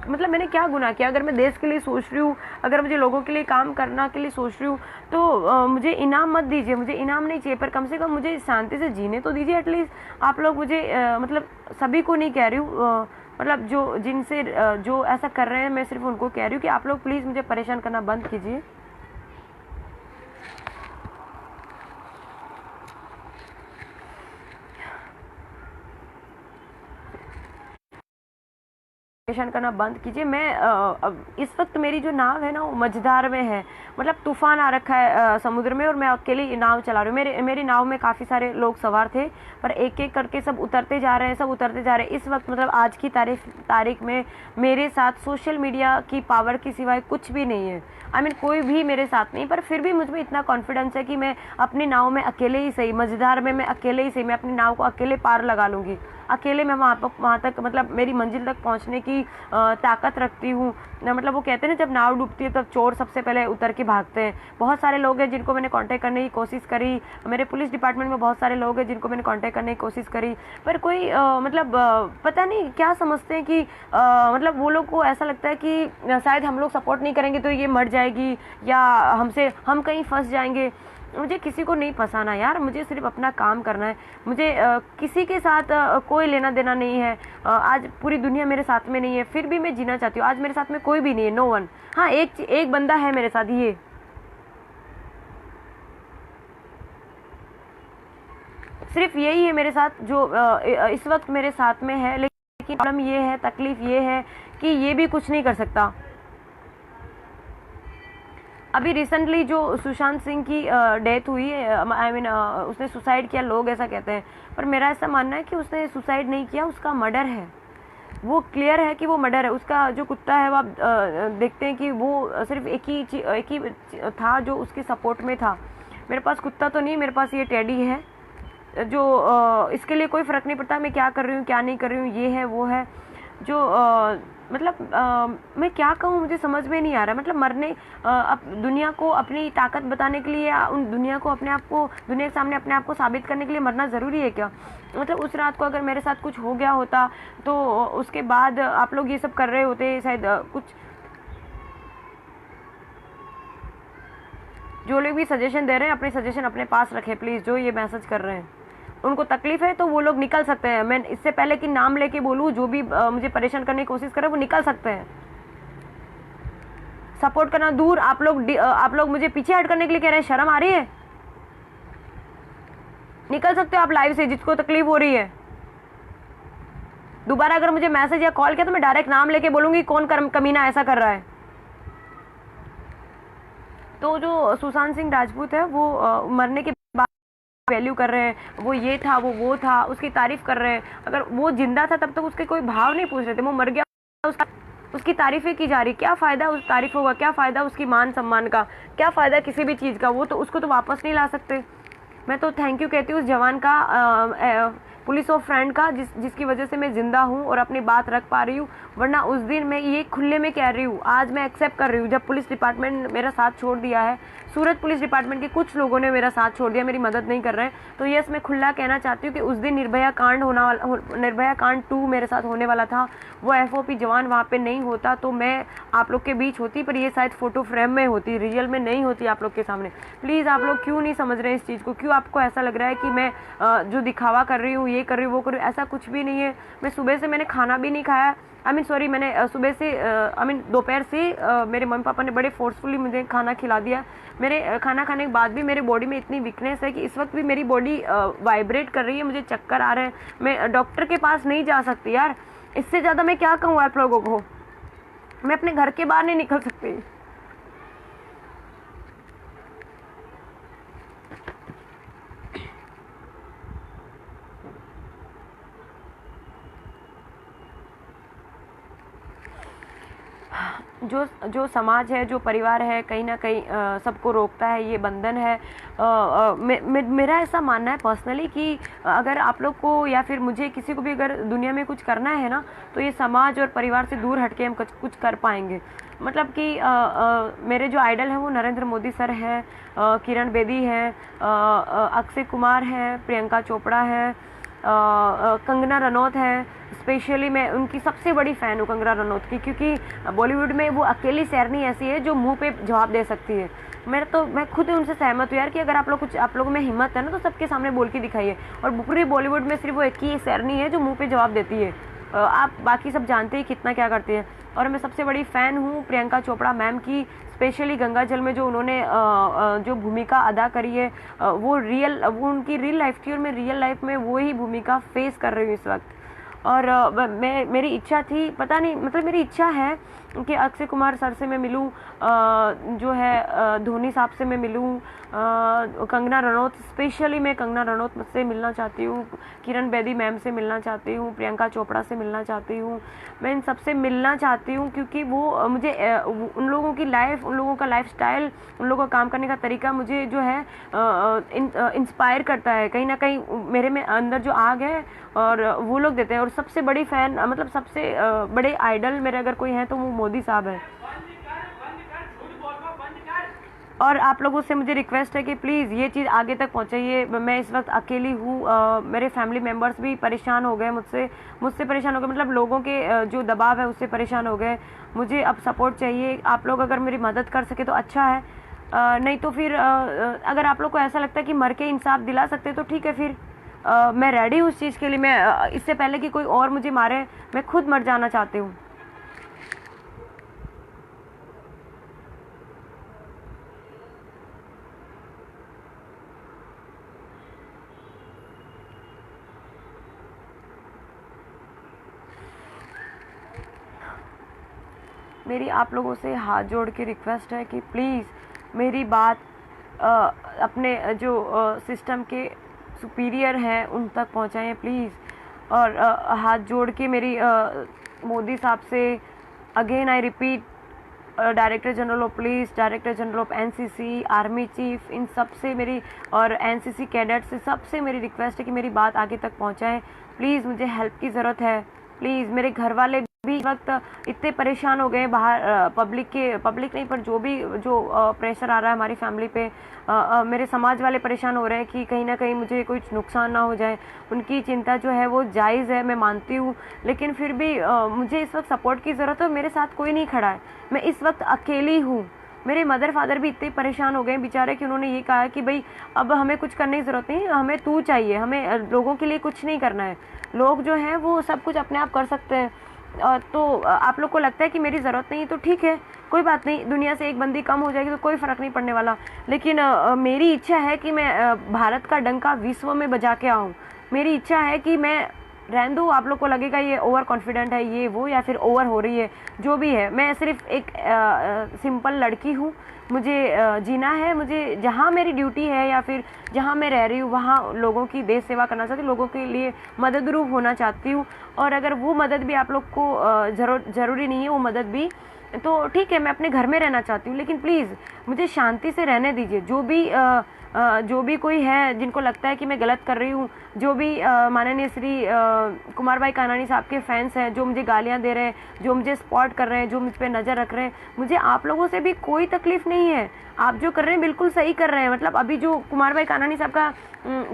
मतलब मैंने क्या गुनाह किया? अगर मैं देश के लिए सोच रही हूँ, अगर मुझे लोगों के लिए काम करना के लिए सोच रही हूँ, तो मुझे इनाम मत दीजिए। मुझे इनाम नहीं चाहिए, पर कम से कम मुझे शांति से जीने तो दीजिए एटलीस्ट। आप लोग मुझे मतलब सभी को नहीं कह रही हूँ, मतलब जो ऐसा कर रहे हैं मैं सिर्फ उनको कह रही हूँ कि आप लोग प्लीज़ मुझे परेशान करना बंद कीजिए। करना बंद कीजिए। मैं इस वक्त मेरी जो नाव है ना वो मझधार में है, मतलब तूफान आ रखा है समुद्र में और मैं अकेली नाव चला रही हूँ। मेरी नाव में काफ़ी सारे लोग सवार थे, पर एक एक करके सब उतरते जा रहे हैं। इस वक्त मतलब आज की तारीख में मेरे साथ सोशल मीडिया की पावर की सिवाय कुछ भी नहीं है। कोई भी मेरे साथ नहीं, पर फिर भी मुझ में इतना कॉन्फिडेंस है कि मैं अपनी नाव में अकेले ही सही, मझधार में मैं अकेले ही सही, मैं अपनी नाव को अकेले पार लगा लूँगी। अकेले मैं वहाँ तक मतलब मेरी मंजिल तक पहुँचने की ताकत रखती हूँ। मतलब वो कहते हैं ना, जब नाव डूबती है तब चोर सबसे पहले उतर के भागते हैं। बहुत सारे लोग हैं जिनको मैंने कांटेक्ट करने की कोशिश करी। मेरे पुलिस डिपार्टमेंट में बहुत सारे लोग हैं जिनको मैंने कांटेक्ट करने की कोशिश करी, पर कोई पता नहीं क्या समझते हैं कि मतलब वो लोग को ऐसा लगता है कि शायद हम लोग सपोर्ट नहीं करेंगे तो ये मर जाएगी या हम कहीं फंस जाएंगे। मुझे किसी को नहीं फंसाना यार, मुझे सिर्फ अपना काम करना है। मुझे किसी के साथ कोई लेना देना नहीं है। आज पूरी दुनिया मेरे साथ में नहीं है, फिर भी मैं जीना चाहती हूँ। आज मेरे साथ में कोई भी नहीं है, नो वन। हाँ, एक बंदा है मेरे साथ, ये सिर्फ यही है मेरे साथ जो इस वक्त मेरे साथ में है। लेकिन प्रॉब्लम ये है, तकलीफ ये है कि ये भी कुछ नहीं कर सकता। अभी रिसेंटली जो सुशांत सिंह की डेथ हुई है, उसने सुसाइड किया, लोग ऐसा कहते हैं, पर मेरा ऐसा मानना है कि उसने सुसाइड नहीं किया, उसका मर्डर है। वो क्लियर है कि वो मर्डर है। उसका जो कुत्ता है वो आप देखते हैं कि वो सिर्फ एक ही था जो उसके सपोर्ट में था। मेरे पास कुत्ता तो नहीं, मेरे पास ये टेडी है जो इसके लिए कोई फ़र्क नहीं पड़ता मैं क्या कर रही हूँ क्या नहीं कर रही हूँ, ये है वो है जो मतलब मैं क्या कहूँ, मुझे समझ में नहीं आ रहा। मतलब मरने अब दुनिया को अपनी ताकत बताने के लिए, उन दुनिया को अपने आप को, दुनिया के सामने अपने आप को साबित करने के लिए मरना ज़रूरी है क्या? मतलब उस रात को अगर मेरे साथ कुछ हो गया होता तो उसके बाद आप लोग ये सब कर रहे होते शायद। कुछ जो लोग भी सजेशन दे रहे हैं अपने सजेशन अपने पास रखें प्लीज़। जो ये मैसेज कर रहे हैं उनको तकलीफ है तो वो लोग निकल सकते हैं। मैं इससे पहले कि नाम लेके बोलूँ, जो भी मुझे परेशान करने की कोशिश करे वो निकल सकते हैं। सपोर्ट करना दूर, आप लोग मुझे पीछे हट करने के लिए कह रहे हैं। शर्म आ रही है? निकल सकते हो आप लाइव से, जिसको तकलीफ हो रही है। दोबारा अगर मुझे मैसेज या कॉल किया तो मैं डायरेक्ट नाम लेके बोलूंगी कौन कमीना ऐसा कर रहा है। तो जो सुशांत सिंह राजपूत है वो मरने के बाद वैल्यू कर रहे हैं, वो ये था वो था, उसकी तारीफ कर रहे हैं। अगर वो जिंदा था तब तक उसके कोई भाव नहीं पूछ रहे थे। वो मर गया, उसकी तारीफें की जा रही। क्या फ़ायदा उस तारीफों का, क्या फ़ायदा उसकी मान सम्मान का, क्या फ़ायदा किसी भी चीज़ का? वो तो उसको तो वापस नहीं ला सकते। मैं तो थैंक यू कहती हूँ उस जवान का, पुलिस और फ्रेंड का, जिसकी वजह से मैं ज़िंदा हूँ और अपनी बात रख पा रही हूँ। वरना उस दिन मैं ये खुले में कह रही हूँ, आज मैं एक्सेप्ट कर रही हूँ। जब पुलिस डिपार्टमेंट मेरा साथ छोड़ दिया है, सूरत पुलिस डिपार्टमेंट के कुछ लोगों ने मेरा साथ छोड़ दिया, मेरी मदद नहीं कर रहे हैं, तो यस मैं खुला कहना चाहती हूँ कि उस दिन निर्भया कांड 2 मेरे साथ होने वाला था। वो FOP जवान वहाँ पे नहीं होता तो मैं आप लोग के बीच होती, पर ये शायद फ़ोटो फ्रेम में होती, रियल में नहीं होती आप लोग के सामने। प्लीज़ आप लोग क्यों नहीं समझ रहे इस चीज़ को? क्यों आपको ऐसा लग रहा है कि मैं जो दिखावा कर रही हूँ, ये कर रही हूँ, वो कर रही हूँ? ऐसा कुछ भी नहीं है। मैं सुबह से मैंने खाना भी नहीं खाया। मैंने सुबह से दोपहर से मेरे मम्मी पापा ने बड़े फोर्सफुली मुझे खाना खिला दिया। मेरे खाना खाने के बाद भी मेरे बॉडी में इतनी वीकनेस है कि इस वक्त भी मेरी बॉडी वाइब्रेट कर रही है, मुझे चक्कर आ रहे हैं। मैं डॉक्टर के पास नहीं जा सकती यार। इससे ज़्यादा मैं क्या कहूँ आप लोगों को? मैं अपने घर के बाहर नहीं निकल सकती। जो समाज है, जो परिवार है, कहीं ना कहीं सबको रोकता है, ये बंधन है। मेरा ऐसा मानना है पर्सनली कि अगर आप लोग को या फिर मुझे किसी को भी अगर दुनिया में कुछ करना है ना, तो ये समाज और परिवार से दूर हटके हम कुछ कर पाएंगे। मतलब कि मेरे जो आइडल हैं वो नरेंद्र मोदी सर हैं, किरण बेदी हैं, अक्षय कुमार हैं, प्रियंका चोपड़ा है, कंगना रनौत है। स्पेशली मैं उनकी सबसे बड़ी फ़ैन हूँ कंगना रनौत की, क्योंकि बॉलीवुड में वो अकेली शेरनी ऐसी है जो मुंह पे जवाब दे सकती है। मैं खुद उनसे सहमत हूँ यार कि अगर आप लोगों में हिम्मत है ना तो सबके सामने बोल के दिखाइए। और पूरी बॉलीवुड में सिर्फ वो एक ही शेरनी है जो मुँह पे जवाब देती है। आप बाकी सब जानते हैं कितना क्या करती है। और मैं सबसे बड़ी फ़ैन हूँ प्रियंका चोपड़ा मैम की, स्पेशली गंगा जल में जो उन्होंने जो भूमिका अदा करी है, वो उनकी रियल लाइफ थी और मैं रियल लाइफ में वो ही भूमिका फेस कर रही हूँ इस वक्त। और मेरी इच्छा थी, पता नहीं, मतलब मेरी इच्छा है कि अक्षय कुमार सर से मैं मिलूं, जो है धोनी साहब से मैं मिलूं, कंगना रनौत, स्पेशली मैं कंगना रनौत से मिलना चाहती हूँ, किरण बेदी मैम से मिलना चाहती हूँ, प्रियंका चोपड़ा से मिलना चाहती हूँ। मैं इन सबसे मिलना चाहती हूँ क्योंकि वो मुझे उन लोगों की लाइफ, उन लोगों का लाइफस्टाइल, उन लोगों का काम करने का तरीका मुझे जो है इंस्पायर करता है। कहीं ना कहीं मेरे में अंदर जो आग है और वो लोग देते हैं। और सबसे बड़ी फ़ैन, मतलब सबसे बड़े आइडल मेरे अगर कोई हैं तो वो मोदी साहब है। और आप लोगों से मुझे रिक्वेस्ट है कि प्लीज़ ये चीज़ आगे तक पहुंचाइए। मैं इस वक्त अकेली हूँ, मेरे फैमिली मेम्बर्स भी परेशान हो गए मुझसे परेशान हो गए, मतलब लोगों के जो दबाव है उससे परेशान हो गए। मुझे अब सपोर्ट चाहिए। आप लोग अगर मेरी मदद कर सके तो अच्छा है, नहीं तो फिर अगर आप लोग को ऐसा लगता है कि मर के इंसाफ दिला सकते तो ठीक है, फिर मैं रेडी हूँ उस चीज़ के लिए। मैं इससे पहले कि कोई और मुझे मारे, मैं खुद मर जाना चाहती हूँ। मेरी आप लोगों से हाथ जोड़ के रिक्वेस्ट है कि प्लीज़ मेरी बात अपने जो सिस्टम के सुपीरियर हैं उन तक पहुंचाएं प्लीज़। और हाथ जोड़ के मेरी मोदी साहब से, again I repeat, director general of police, director general of NCC, army chief, इन सब से मेरी, और एनसीसी कैडेट से, सबसे मेरी रिक्वेस्ट है कि मेरी बात आगे तक पहुंचाएं। प्लीज़ मुझे हेल्प की ज़रूरत है। प्लीज़, मेरे घर वाले भी इस वक्त इतने परेशान हो गए, बाहर पब्लिक नहीं पर जो प्रेशर आ रहा है हमारी फैमिली पे, मेरे समाज वाले परेशान हो रहे हैं कि कहीं ना कहीं मुझे कुछ नुकसान ना हो जाए। उनकी चिंता जो है वो जायज़ है, मैं मानती हूँ, लेकिन फिर भी मुझे इस वक्त सपोर्ट की ज़रूरत है। मेरे साथ कोई नहीं खड़ा है, मैं इस वक्त अकेली हूँ। मेरे मदर फादर भी इतने परेशान हो गए बेचारे कि उन्होंने ये कहा कि भाई अब हमें कुछ करने की ज़रूरत नहीं, हमें तू चाहिए, हमें लोगों के लिए कुछ नहीं करना है। लोग जो हैं वो सब कुछ अपने आप कर सकते हैं। तो आप लोग को लगता है कि मेरी ज़रूरत नहीं है तो ठीक है, कोई बात नहीं, दुनिया से एक बंदी कम हो जाएगी तो कोई फ़र्क नहीं पड़ने वाला। लेकिन मेरी इच्छा है कि मैं भारत का डंका विश्व में बजा के आऊँ। मेरी इच्छा है कि मैं रहने दो, आप लोग को लगेगा ये ओवर कॉन्फिडेंट है, ये वो, या फिर ओवर हो रही है, जो भी है, मैं सिर्फ एक सिंपल लड़की हूँ। मुझे जीना है, मुझे जहाँ मेरी ड्यूटी है या फिर जहाँ मैं रह रही हूँ वहाँ लोगों की देश सेवा करना चाहती हूँ, लोगों के लिए मददरूप होना चाहती हूँ। और अगर वो मदद भी आप लोग को ज़रूरी नहीं है वो मदद भी, तो ठीक है, मैं अपने घर में रहना चाहती हूँ, लेकिन प्लीज़ मुझे शांति से रहने दीजिए। जो भी कोई है जिनको लगता है कि मैं गलत कर रही हूँ, जो भी माननीय श्री कुमार भाई कानानी साहब के फैंस हैं, जो मुझे गालियाँ दे रहे हैं, जो मुझे स्पॉट कर रहे हैं, जो मुझ पर नज़र रख रहे हैं, मुझे आप लोगों से भी कोई तकलीफ़ नहीं है। आप जो कर रहे हैं बिल्कुल सही कर रहे हैं। मतलब अभी जो कुमार भाई कानानी साहब का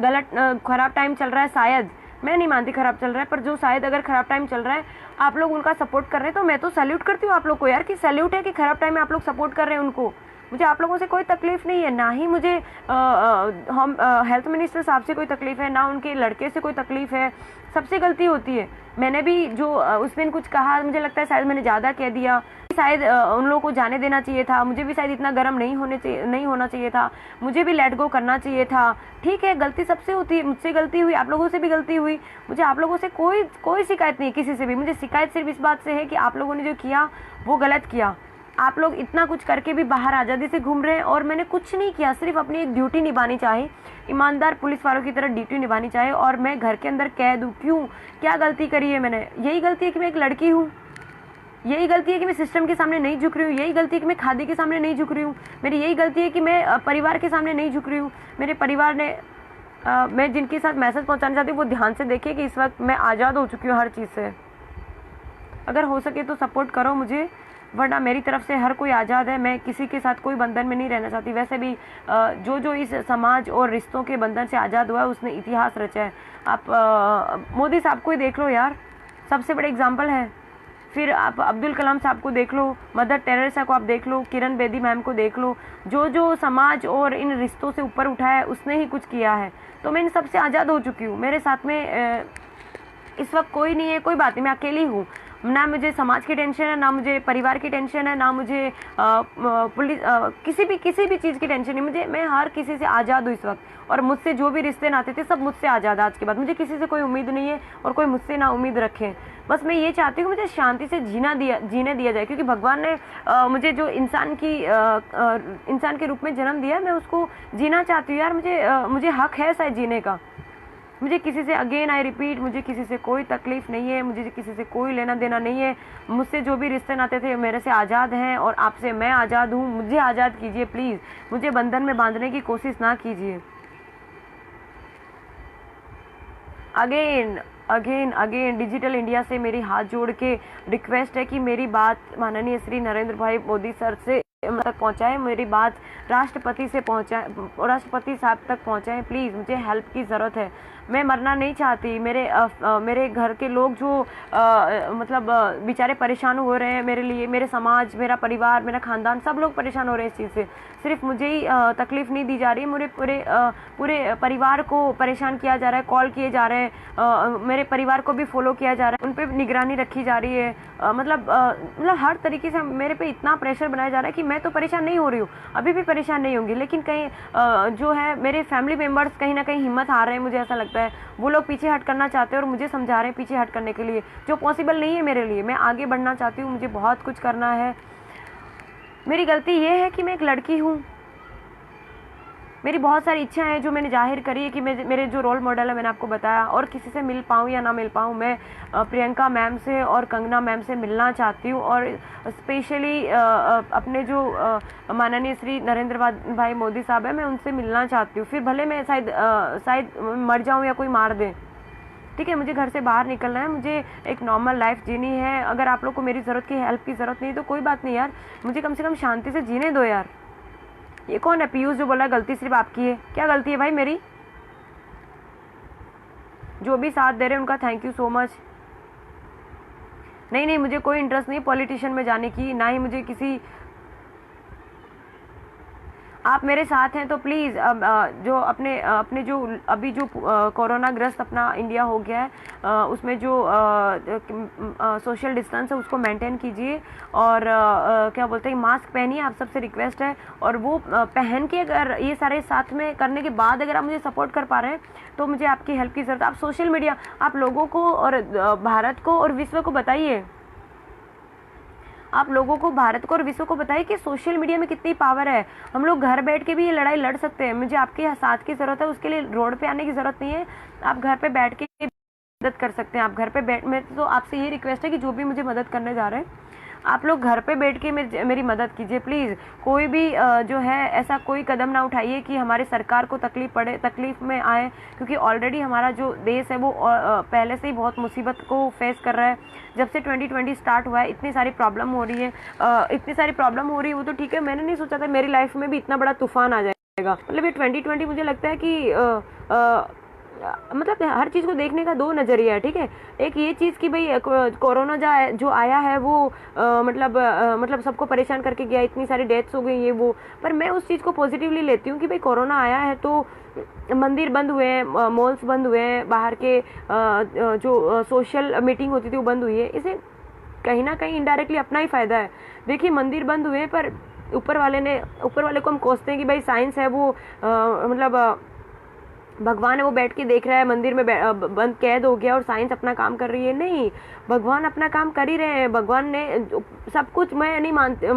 गलत ख़राब टाइम चल रहा है, शायद, मैं नहीं मानती ख़राब चल रहा है, पर जो शायद अगर ख़राब टाइम चल रहा है आप लोग उनका सपोर्ट कर रहे हैं, तो मैं तो सैल्यूट करती हूँ आप लोग को यार, कि सैल्यूट है कि ख़राब टाइम में आप लोग सपोर्ट कर रहे हैं उनको। मुझे आप लोगों से कोई तकलीफ़ नहीं है, ना ही मुझे हम हेल्थ मिनिस्टर साहब से कोई तकलीफ़ है, ना उनके लड़के से कोई तकलीफ़ है। सबसे गलती होती है। मैंने भी जो उस दिन कुछ कहा, मुझे लगता है शायद मैंने ज़्यादा कह दिया, शायद उन लोगों को जाने देना चाहिए था, मुझे भी शायद इतना गर्म नहीं होना चाहिए था, मुझे भी लेट गो करना चाहिए था। ठीक है, गलती सबसे होती है, मुझसे गलती हुई, आप लोगों से भी गलती हुई। मुझे आप लोगों से कोई शिकायत नहीं है, किसी से भी। मुझे शिकायत सिर्फ इस बात से है कि आप लोगों ने जो किया वो गलत किया। आप लोग इतना कुछ करके भी बाहर आज़ादी से घूम रहे हैं, और मैंने कुछ नहीं किया, सिर्फ अपनी एक ड्यूटी निभानी चाहे, ईमानदार पुलिस वालों की तरह ड्यूटी निभानी चाहे, और मैं घर के अंदर कह दूँ क्यों, क्या गलती करी है मैंने? यही गलती है कि मैं एक लड़की हूँ, यही गलती है कि मैं सिस्टम के सामने नहीं झुक रही हूँ, यही गलती है कि मैं खादी के सामने नहीं झुक रही हूँ, मेरी यही गलती है कि मैं परिवार के सामने नहीं झुक रही हूँ। मेरे परिवार ने मैं जिनके साथ मैसेज पहुँचाना चाहती हूँ वो ध्यान से देखिए कि इस वक्त मैं आज़ाद हो चुकी हूँ हर चीज़ से। अगर हो सके तो सपोर्ट करो मुझे, वरना मेरी तरफ से हर कोई आज़ाद है। मैं किसी के साथ कोई बंधन में नहीं रहना चाहती। वैसे भी जो इस समाज और रिश्तों के बंधन से आज़ाद हुआ है उसने इतिहास रचा है। आप मोदी साहब को ही देख लो यार, सबसे बड़े एग्जाम्पल है। फिर आप अब्दुल कलाम साहब को देख लो, मदर टेरेसा को आप देख लो, किरण बेदी मैम को देख लो। जो समाज और इन रिश्तों से ऊपर उठा है उसने ही कुछ किया है। तो मैं इन सबसे आज़ाद हो चुकी हूँ। मेरे साथ में इस वक्त कोई नहीं है, कोई बात नहीं, मैं अकेली हूँ। ना मुझे समाज की टेंशन है, ना मुझे परिवार की टेंशन है, ना मुझे पुलिस किसी भी चीज़ की टेंशन नहीं। मैं हर किसी से आज़ाद हूँ इस वक्त, और मुझसे जो भी रिश्ते नाते थे सब मुझसे आज़ाद। आज के बाद मुझे किसी से कोई उम्मीद नहीं है, और कोई मुझसे ना उम्मीद रखे। बस मैं ये चाहती हूँ मुझे शांति से जीने दिया जाए, क्योंकि भगवान ने मुझे जो इंसान के रूप में जन्म दिया, मैं उसको जीना चाहती हूँ यार। मुझे हक है शायद जीने का। मुझे किसी से, अगेन आई रिपीट, मुझे किसी से कोई तकलीफ़ नहीं है, मुझे किसी से कोई लेना देना नहीं है। मुझसे जो भी रिश्ते नाते थे मेरे से आज़ाद हैं, और आपसे मैं आज़ाद हूँ। मुझे आज़ाद कीजिए प्लीज़, मुझे बंधन में बांधने की कोशिश ना कीजिए। अगेन डिजिटल इंडिया से मेरी हाथ जोड़ के रिक्वेस्ट है कि मेरी बात माननीय श्री नरेंद्र भाई मोदी सर से तक पहुँचाएँ, मेरी बात राष्ट्रपति से पहुँचाएँ, राष्ट्रपति साहब तक पहुँचाएँ। प्लीज़, मुझे हेल्प की ज़रूरत है। मैं मरना नहीं चाहती। मेरे घर के लोग जो मतलब बेचारे परेशान हो रहे हैं मेरे लिए, मेरे समाज, मेरा परिवार, मेरा ख़ानदान, सब लोग परेशान हो रहे हैं इस चीज़ से। सिर्फ मुझे ही तकलीफ़ नहीं दी जा रही, मेरे पूरे परिवार को परेशान किया जा रहा है, कॉल किए जा रहे हैं, मेरे परिवार को भी फॉलो किया जा रहा है, उन पर निगरानी रखी जा रही है। मतलब हर तरीके से मेरे पे इतना प्रेशर बनाया जा रहा है कि मैं तो परेशान नहीं हो रही हूँ, अभी भी परेशान नहीं होंगी, लेकिन कहीं जो है मेरे फैमिली मेम्बर्स कहीं ना कहीं हिम्मत हार रहे हैं। मुझे ऐसा लगता है वो लोग पीछे हट करना चाहते हैं, और मुझे समझा रहे हैं पीछे हट करने के लिए, जो पॉसिबल नहीं है मेरे लिए। मैं आगे बढ़ना चाहती हूँ, मुझे बहुत कुछ करना है। मेरी गलती ये है कि मैं एक लड़की हूँ, मेरी बहुत सारी इच्छाएं हैं जो मैंने जाहिर करी है कि मेरे जो रोल मॉडल है मैंने आपको बताया, और किसी से मिल पाऊँ या ना मिल पाऊँ, मैं प्रियंका मैम से और कंगना मैम से मिलना चाहती हूँ। और स्पेशली अपने जो माननीय श्री नरेंद्र भाई मोदी साहब है, मैं उनसे मिलना चाहती हूँ। फिर भले मैं शायद मर जाऊँ या कोई मार दे, ठीक है, मुझे घर से बाहर निकलना है, मुझे एक नॉर्मल लाइफ जीनी है। अगर आप लोग को मेरी ज़रूरत की हेल्प की ज़रूरत नहीं तो कोई बात नहीं यार, मुझे कम से कम शांति से जीने दो यार। ये कौन है पीयूष जो बोला गलती सिर्फ आपकी है? क्या गलती है भाई मेरी? जो भी साथ दे रहे हैं उनका थैंक यू सो मच। नहीं, मुझे कोई इंटरेस्ट नहीं पॉलिटिशियन में जाने की, ना ही मुझे किसी, आप मेरे साथ हैं तो प्लीज़ जो अपने जो अभी जो कोरोना ग्रस्त अपना इंडिया हो गया है, उसमें जो सोशल डिस्टेंस है उसको मेंटेन कीजिए, और क्या बोलते हैं, मास्क पहनिए, आप सबसे रिक्वेस्ट है। और वो पहन के अगर ये सारे साथ में करने के बाद अगर आप मुझे सपोर्ट कर पा रहे हैं तो मुझे आपकी हेल्प की ज़रूरत है। आप सोशल मीडिया, आप लोगों को और भारत को और विश्व को बताइए, आप लोगों को, भारत को और विश्व को बताइए कि सोशल मीडिया में कितनी पावर है। हम लोग घर बैठ के भी ये लड़ाई लड़ सकते हैं। मुझे आपके साथ की ज़रूरत है, उसके लिए रोड पे आने की ज़रूरत नहीं है। आप घर पे बैठ के मदद कर सकते हैं। आप घर पे बैठ, मैं तो आपसे ये रिक्वेस्ट है कि जो भी मुझे मदद करने जा रहे हैं आप लोग घर पे बैठ के मेरी मदद कीजिए प्लीज़। कोई भी जो है ऐसा कोई कदम ना उठाइए कि हमारे सरकार को तकलीफ में आए, क्योंकि ऑलरेडी हमारा जो देश है वो पहले से ही बहुत मुसीबत को फेस कर रहा है। जब से 2020 स्टार्ट हुआ है इतनी सारी प्रॉब्लम हो रही है, वो तो ठीक है, मैंने नहीं सोचा था मेरी लाइफ में भी इतना बड़ा तूफान आ जाएगा। मतलब ये 2020 मुझे लगता है कि मतलब हर चीज़ को देखने का दो नज़रिया है, ठीक है। एक ये चीज़ कि भाई कोरोना जो आया है वो मतलब सबको परेशान करके गया, इतनी सारी डेथ्स हो गई ये वो, पर मैं उस चीज़ को पॉजिटिवली लेती हूँ कि भाई कोरोना आया है तो मंदिर बंद हुए हैं, मॉल्स बंद हुए हैं, बाहर के जो सोशल मीटिंग होती थी वो बंद हुई है। इसे कहीं ना कहीं इनडायरेक्टली अपना ही फ़ायदा है। देखिए मंदिर बंद हुए हैं पर ऊपर वाले को हम कोसते हैं कि भाई साइंस है वो भगवान है वो बैठ के देख रहा है, मंदिर में बंद कैद हो गया और साइंस अपना काम कर रही है। नहीं, भगवान अपना काम कर ही रहे हैं। भगवान ने सब कुछ, मैं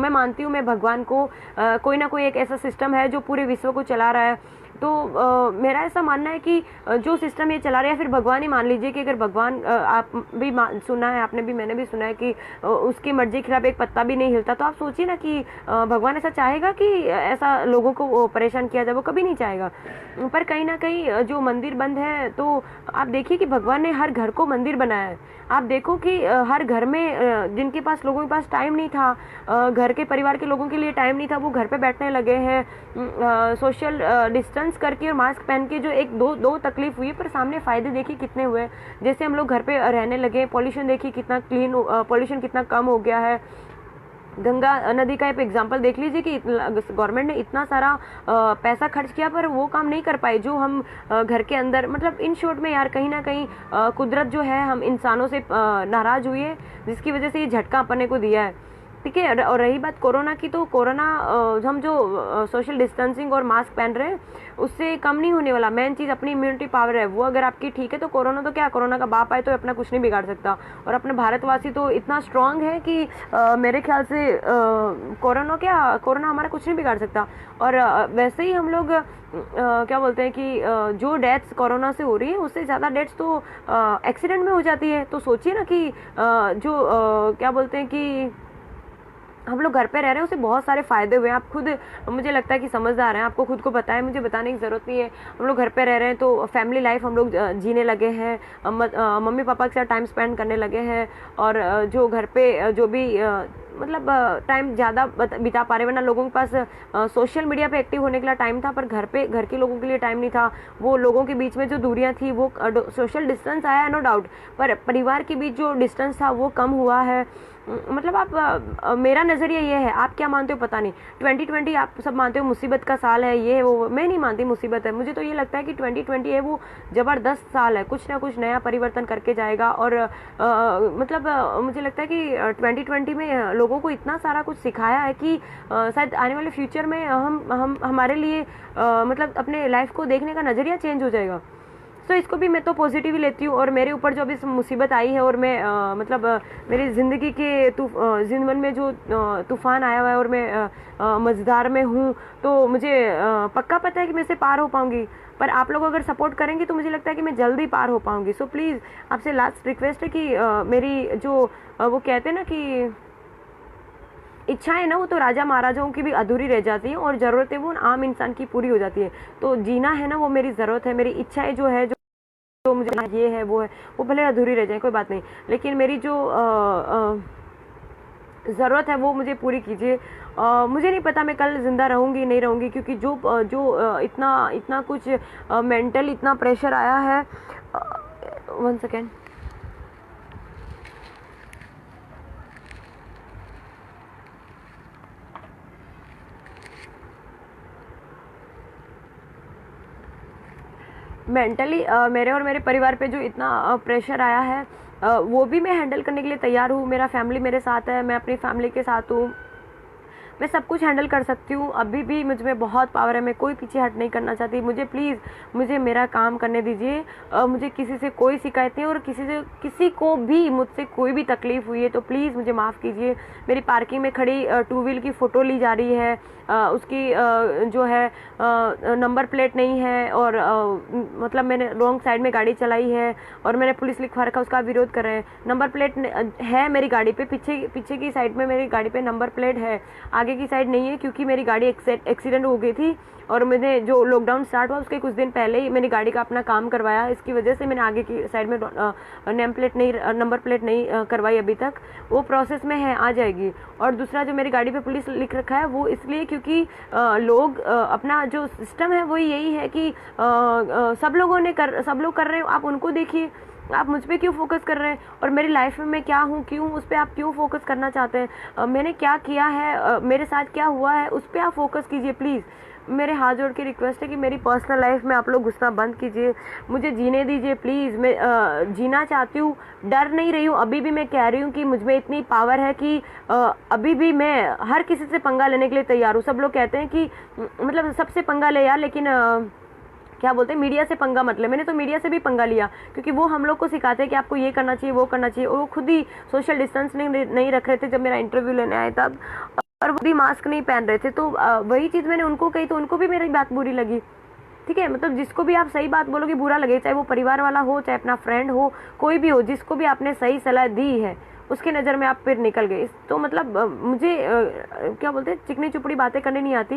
मानती हूँ मैं भगवान को, कोई ना कोई एक ऐसा सिस्टम है जो पूरे विश्व को चला रहा है। तो मेरा ऐसा मानना है कि जो सिस्टम ये चला रहा है, फिर भगवान ही मान लीजिए कि अगर भगवान, आप भी सुना है, आपने भी, मैंने भी सुना है कि उसकी मर्जी के खिलाफ एक पत्ता भी नहीं हिलता। तो आप सोचिए ना कि भगवान ऐसा चाहेगा कि ऐसा लोगों को परेशान किया जाए? वो कभी नहीं चाहेगा। पर कहीं ना कहीं जो मंदिर बंद है तो आप देखिए कि भगवान ने हर घर को मंदिर बनाया है। आप देखो कि हर घर में जिनके पास, लोगों के पास टाइम नहीं था, घर के परिवार के लोगों के लिए टाइम नहीं था, वो घर पे बैठने लगे हैं सोशल डिस्टेंस करके और मास्क पहन के। जो एक दो तकलीफ हुई पर सामने फ़ायदे देखिए कितने हुए। जैसे हम लोग घर पे रहने लगे, पॉल्यूशन देखिए कितना क्लीन, पॉल्यूशन कितना कम हो गया है। गंगा नदी का एक एग्जांपल देख लीजिए कि गवर्नमेंट ने इतना सारा पैसा खर्च किया पर वो काम नहीं कर पाए जो हम घर के अंदर, मतलब इन शॉर्ट में यार कहीं ना कहीं कुदरत जो है हम इंसानों से नाराज़ हुई है, जिसकी वजह से ये झटका अपने को दिया है, ठीक है। और रही बात कोरोना की, तो कोरोना हम जो सोशल डिस्टेंसिंग और मास्क पहन रहे हैं उससे कम नहीं होने वाला। मेन चीज़ अपनी इम्यूनिटी पावर है, वो अगर आपकी ठीक है तो कोरोना तो क्या, कोरोना का बाप आए तो अपना कुछ नहीं बिगाड़ सकता। और अपने भारतवासी तो इतना स्ट्रांग है कि मेरे ख्याल से कोरोना हमारा कुछ नहीं बिगाड़ सकता। और वैसे ही हम लोग क्या बोलते हैं कि जो डेथ्स कोरोना से हो रही है उससे ज़्यादा डेथ्स तो एक्सीडेंट में हो जाती है। तो सोचिए ना कि क्या बोलते हैं कि हम लोग घर पे रह रहे हैं, उससे बहुत सारे फ़ायदे हुए हैं। आप खुद, मुझे लगता है कि समझदार हैं, आपको खुद को पता है, मुझे बताने की ज़रूरत नहीं है। हम लोग घर पे रह रहे हैं तो फैमिली लाइफ हम लोग जीने लगे हैं, मम्मी पापा के साथ टाइम स्पेंड करने लगे हैं। और जो घर पे जो भी मतलब टाइम ज़्यादा बिता पा रहे, वरना लोगों के पास सोशल मीडिया पे एक्टिव होने के लिए टाइम था पर घर के लोगों के लिए टाइम नहीं था। वो लोगों के बीच में जो दूरियां थी वो सोशल डिस्टेंस आया है नो डाउट, पर परिवार के बीच जो डिस्टेंस था वो कम हुआ है। मतलब आप मेरा नज़रिया ये है, आप क्या मानते हो पता नहीं। 2020 आप सब मानते हो मुसीबत का साल है, ये है वो, मैं नहीं मानती मुसीबत है। मुझे तो ये लगता है कि 2020 है वो ज़बरदस्त साल है, कुछ ना कुछ नया परिवर्तन करके जाएगा। और मुझे लगता है कि 2020 में लोगों को इतना सारा कुछ सिखाया है कि शायद आने वाले फ्यूचर में हमारे लिए मतलब अपने लाइफ को देखने का नज़रिया चेंज हो जाएगा। तो इसको भी मैं तो पॉजिटिव ही लेती हूँ। और मेरे ऊपर जो अभी मुसीबत आई है और मैं मतलब मेरी ज़िंदगी के जीवन में जो तूफ़ान आया हुआ है और मैं मझधार में हूँ, तो मुझे पक्का पता है कि मैं इसे पार हो पाऊँगी। पर आप लोग अगर सपोर्ट करेंगे तो मुझे लगता है कि मैं जल्दी पार हो पाऊँगी। सो प्लीज़ आपसे लास्ट रिक्वेस्ट है कि मेरी जो वो कहते हैं ना कि इच्छाएं ना, वो तो राजा महाराजाओं की भी अधूरी रह जाती हैं और ज़रूरतें वो आम इंसान की पूरी हो जाती है। तो जीना है ना, वो मेरी ज़रूरत है। मेरी इच्छाएं जो है, जो मुझे ये है वो है, वो भले अधूरी रह जाए, कोई बात नहीं, लेकिन मेरी जो ज़रूरत है वो मुझे पूरी कीजिए। मुझे नहीं पता मैं कल ज़िंदा रहूँगी नहीं रहूँगी, क्योंकि जो इतना कुछ मेंटल इतना प्रेशर आया है। 1 सेकेंड। मेंटली मेरे और मेरे परिवार पे जो इतना प्रेशर आया है, वो भी मैं हैंडल करने के लिए तैयार हूँ। मेरा फैमिली मेरे साथ है, मैं अपनी फैमिली के साथ हूँ, मैं सब कुछ हैंडल कर सकती हूँ। अभी भी मुझ में बहुत पावर है, मैं कोई पीछे हट नहीं करना चाहती। मुझे प्लीज़ मुझे मेरा काम करने दीजिए। मुझे किसी से कोई शिकायत नहीं, और किसी को भी मुझसे कोई भी तकलीफ़ हुई है तो प्लीज़ मुझे माफ़ कीजिए। मेरी पार्किंग में खड़ी 2 व्हील की फ़ोटो ली जा रही है, उसकी जो है नंबर प्लेट नहीं है, और मतलब मैंने रॉन्ग साइड में गाड़ी चलाई है और मैंने पुलिस लिखवा रखा, उसका विरोध कर रहे हैं। नंबर प्लेट है मेरी गाड़ी पे, पीछे की साइड में मेरी गाड़ी पे नंबर प्लेट है, आगे की साइड नहीं है, क्योंकि मेरी गाड़ी एक्सीडेंट हो गई थी और मैंने जो लॉकडाउन स्टार्ट हुआ उसके कुछ दिन पहले ही मेरी गाड़ी का अपना काम करवाया। इसकी वजह से मैंने आगे की साइड में नंबर प्लेट नहीं करवाई अभी तक, वो प्रोसेस में है, आ जाएगी। और दूसरा जो मेरी गाड़ी पे पुलिस लिख रखा है वो इसलिए क्योंकि लोग अपना जो सिस्टम है वो यही है कि सब लोग कर रहे हो, आप उनको देखिए, आप मुझ पे क्यों फोकस कर रहे हैं, और मेरी लाइफ में मैं क्या हूँ क्यों, उस पर आप क्यों फोकस करना चाहते हैं। मैंने क्या किया है, मेरे साथ क्या हुआ है, उस पर आप फोकस कीजिए प्लीज़। मेरे हाथ जोड़ के रिक्वेस्ट है कि मेरी पर्सनल लाइफ में आप लोग घुसना बंद कीजिए, मुझे जीने दीजिए प्लीज़। मैं जीना चाहती हूँ, डर नहीं रही हूँ। अभी भी मैं कह रही हूँ कि मुझ में इतनी पावर है कि अभी भी मैं हर किसी से पंगा लेने के लिए तैयार हूँ। सब लोग कहते हैं कि मतलब सबसे पंगा ले यार, लेकिन क्या बोलते हैं, मीडिया से पंगा मत ले। मैंने तो मीडिया से भी पंगा लिया, क्योंकि वो हम लोग को सिखाते हैं कि आपको ये करना चाहिए, वो करना चाहिए, और वो खुद ही सोशल डिस्टेंस नहीं रख रहे थे जब मेरा इंटरव्यू लेने आए तब, और वो भी मास्क नहीं पहन रहे थे। तो वही चीज़ मैंने उनको कही तो उनको भी मेरी बात बुरी लगी। ठीक है, मतलब जिसको भी आप सही बात बोलोगे बुरा लगे, चाहे वो परिवार वाला हो, चाहे अपना फ्रेंड हो, कोई भी हो, जिसको भी आपने सही सलाह दी है उसकी नज़र में आप फिर निकल गए। तो मतलब मुझे क्या बोलते हैं, चिकनी चुपड़ी बातें करनी नहीं आती।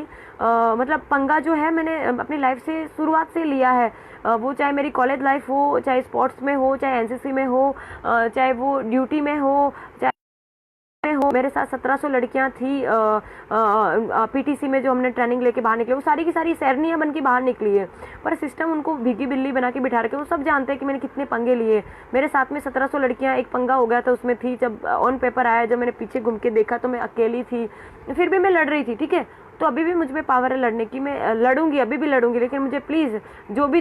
मतलब पंगा जो है मैंने अपनी लाइफ से शुरुआत से लिया है, वो चाहे मेरी कॉलेज लाइफ हो, चाहे स्पोर्ट्स में हो, चाहे एनसीसी में हो, चाहे वो ड्यूटी में हो, चाहे मेरे साथ 1700 लड़कियां थी पीटीसी में जो हमने ट्रेनिंग लेके बाहर निकले, वो सारी की सारी सैरनियां बन के बाहर निकली है, पर सिस्टम उनको भीगी बिल्ली बना के बिठा रखे। वो सब जानते हैं कि मैंने कितने पंगे लिए। मेरे साथ में 1700 लड़कियां, एक पंगा हो गया था उसमें थी, जब ऑन पेपर आया, जब मैंने पीछे घूम के देखा तो मैं अकेली थी, फिर भी मैं लड़ रही थी। ठीक है, तो अभी भी मुझ में पावर है लड़ने की, मैं लड़ूंगी, अभी भी लड़ूंगी। लेकिन मुझे प्लीज़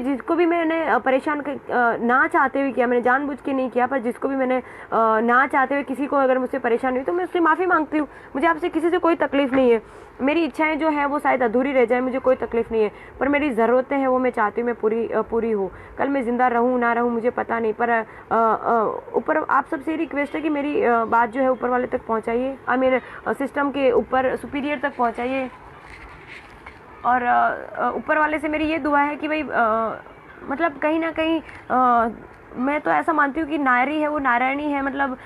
जिसको भी मैंने परेशान ना चाहते हुए किया, मैंने जानबूझ के नहीं किया, पर जिसको भी मैंने ना चाहते हुए किसी को अगर मुझसे परेशानी हुई तो मैं उससे माफ़ी मांगती हूँ। मुझे आपसे किसी से कोई तकलीफ़ नहीं है। मेरी इच्छाएं जो है वो शायद अधूरी रह जाए, मुझे कोई तकलीफ़ नहीं है, पर मेरी ज़रूरतें हैं वो मैं चाहती हूँ मैं पूरी हो। कल मैं ज़िंदा रहूँ ना रहूँ मुझे पता नहीं, पर ऊपर आप सबसे रिक्वेस्ट है कि मेरी बात जो है ऊपर वाले तक पहुँचाइए, मेरे सिस्टम के ऊपर सुपीरियर तक पहुँचाइए। और ऊपर वाले से मेरी ये दुआ है कि भाई मतलब कहीं ना कहीं मैं तो ऐसा मानती हूँ कि नारी है वो नारायणी है, मतलब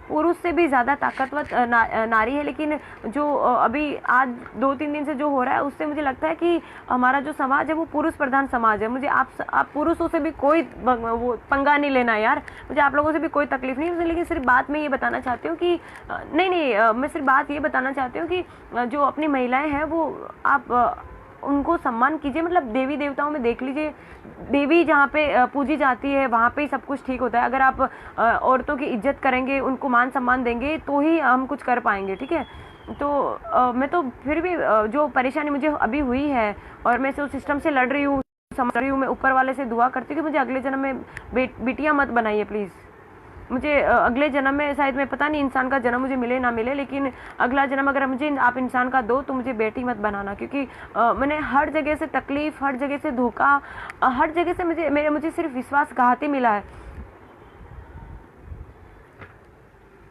पुरुष से भी ज़्यादा ताकतवर नारी है। लेकिन जो अभी आज 2-3 दिन से जो हो रहा है उससे मुझे लगता है कि हमारा जो समाज है वो पुरुष प्रधान समाज है। मुझे आप पुरुषों से भी कोई वो पंगा नहीं लेना यार, मुझे आप लोगों से भी कोई तकलीफ नहीं है। लेकिन सिर्फ बात मैं ये बताना चाहती हूँ कि नहीं मैं सिर्फ बात ये बताना चाहती हूँ कि जो अपनी महिलाएँ हैं वो आप उनको सम्मान कीजिए। मतलब देवी देवताओं में देख लीजिए, देवी जहाँ पे पूजी जाती है वहाँ पे ही सब कुछ ठीक होता है। अगर आप औरतों की इज्जत करेंगे, उनको मान सम्मान देंगे तो ही हम कुछ कर पाएंगे। ठीक है, तो मैं तो फिर भी जो परेशानी मुझे अभी हुई है और मैं उस सिस्टम से लड़ रही हूँ, समझ रही हूँ, मैं ऊपर वाले से दुआ करती हूँ कि मुझे अगले जन्म में बिटिया मत बनाइए प्लीज़। मुझे अगले जन्म में शायद, मैं पता नहीं इंसान का जन्म मुझे मिले ना मिले, लेकिन अगला जन्म अगर मुझे आप इंसान का दो तो मुझे बेटी मत बनाना, क्योंकि मैंने हर जगह से तकलीफ, हर जगह से धोखा, हर जगह से मुझे सिर्फ विश्वासघात ही मिला है।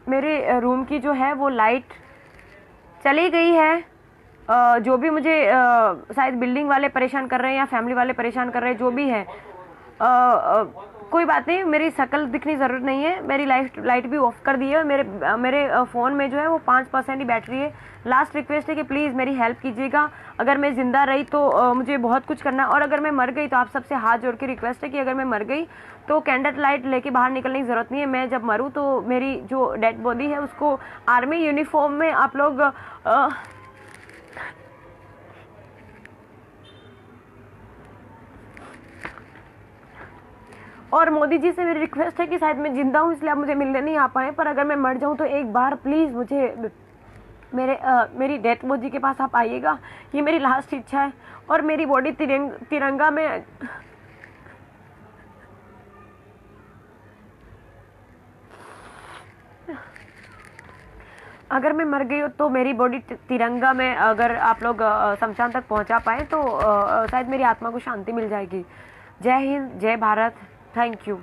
मेरे रूम की जो है वो लाइट चली गई है। जो भी मुझे शायद बिल्डिंग वाले परेशान कर रहे हैं या फैमिली वाले परेशान कर रहे हैं, जो भी है, कोई बात नहीं, मेरी शक्ल दिखनी ज़रूरत नहीं है। मेरी लाइट भी ऑफ कर दी है। मेरे फ़ोन में जो है वो 5% ही बैटरी है। लास्ट रिक्वेस्ट है कि प्लीज़ मेरी हेल्प कीजिएगा। अगर मैं ज़िंदा रही तो मुझे बहुत कुछ करना है, और अगर मैं मर गई तो आप सबसे हाथ जोड़ के रिक्वेस्ट है कि अगर मैं मर गई तो कैंडल लाइट लेके बाहर निकलने की ज़रूरत नहीं है। मैं जब मरूँ तो मेरी जो डेड बॉडी है उसको आर्मी यूनिफॉर्म में आप लोग और मोदी जी से मेरी रिक्वेस्ट है कि शायद मैं जिंदा हूँ इसलिए आप मुझे मिलने नहीं आ पाए, पर अगर मैं मर जाऊँ तो एक बार प्लीज़ मुझे मेरी डेथ बॉडी के पास आप आइएगा। ये मेरी लास्ट इच्छा है। और मेरी बॉडी तिरंगा में, अगर मैं मर गई हो तो मेरी बॉडी तिरंगा में अगर आप लोग शमशान तक पहुंचा पाए तो शायद मेरी आत्मा को शांति मिल जाएगी। जय हिंद, जय भारत, थैंक यू।